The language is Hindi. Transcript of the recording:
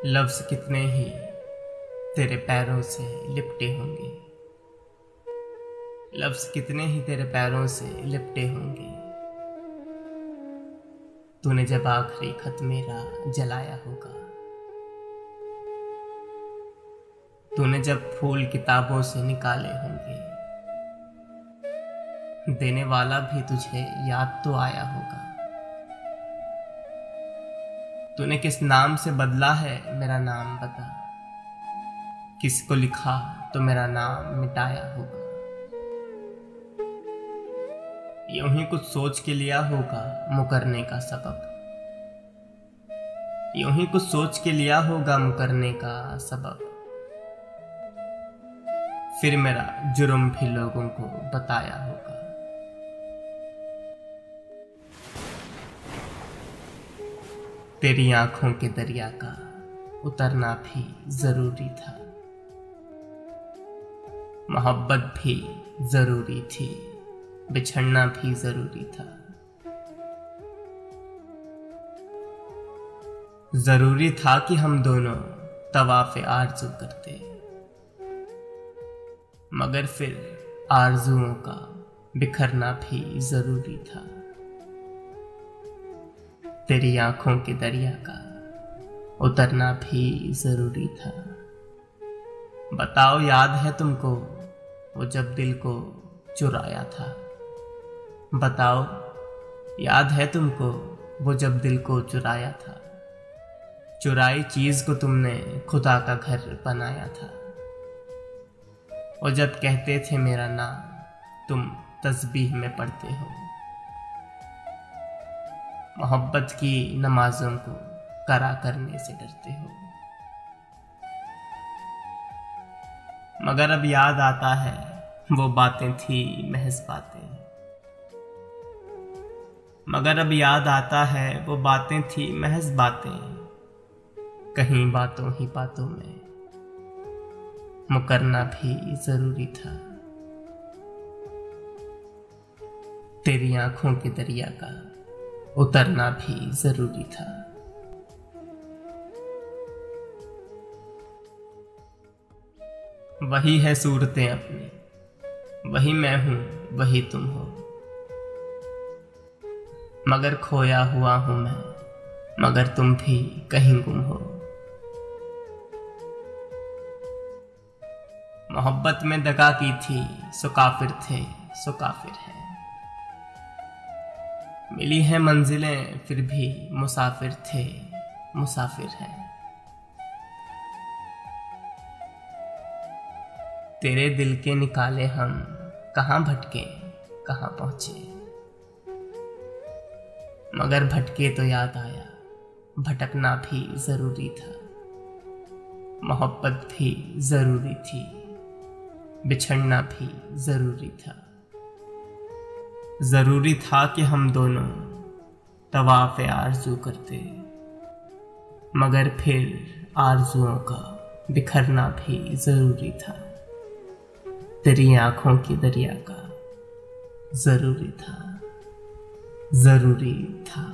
लफ्ज़ कितने ही तेरे पैरों से लिपटे होंगे, लफ्ज़ कितने ही तेरे पैरों से लिपटे होंगे। तूने जब आखिरी खत मेरा जलाया होगा, तूने जब फूल किताबों से निकाले होंगे, देने वाला भी तुझे याद तो आया होगा। तूने किस नाम से बदला है मेरा नाम बता, किसको लिखा तो मेरा नाम मिटाया होगा। यूं ही कुछ सोच के लिया होगा मुकरने का सबब, यूं ही कुछ सोच के लिया होगा मुकरने का सबब। फिर मेरा जुर्म भी लोगों को बताया होगा। तेरी आंखों के दरिया का उतरना भी जरूरी था, मोहब्बत भी जरूरी थी, बिछड़ना भी जरूरी था। जरूरी था कि हम दोनों तवाफ़े आरज़ू करते, मगर फिर आरज़ुओं का बिखरना भी जरूरी था। तेरी आंखों के दरिया का उतरना भी जरूरी था। बताओ याद है तुमको वो जब दिल को चुराया था, बताओ याद है तुमको वो जब दिल को चुराया था। चुराई चीज को तुमने खुदा का घर बनाया था। और जब कहते थे मेरा नाम तुम तस्बीह में पढ़ते हो। मोहब्बत की नमाजों को करा करने से डरते हो। मगर अब याद आता है वो बातें थी महज बातें, मगर अब याद आता है वो बातें थी महज बातें। कहीं बातों ही बातों में मुकरना भी जरूरी था। तेरी आंखों के दरिया का उतरना भी जरूरी था। वही है सूरतें अपनी, वही मैं हूं वही तुम हो, मगर खोया हुआ हूं मैं, मगर तुम भी कहीं गुम हो। मोहब्बत में दगा की थी सो काफिर थे सो काफिर है। मिली है मंजिलें फिर भी मुसाफिर थे मुसाफिर है। तेरे दिल के निकाले हम कहाँ भटके कहाँ पहुंचे, मगर भटके तो याद आया भटकना भी जरूरी था। मोहब्बत भी जरूरी थी, बिछड़ना भी जरूरी था। जरूरी था कि हम दोनों तवाफ़े आरज़ू करते, मगर फिर आरज़ुओं का बिखरना भी जरूरी था। तेरी आंखों की दरिया का जरूरी था, जरूरी था।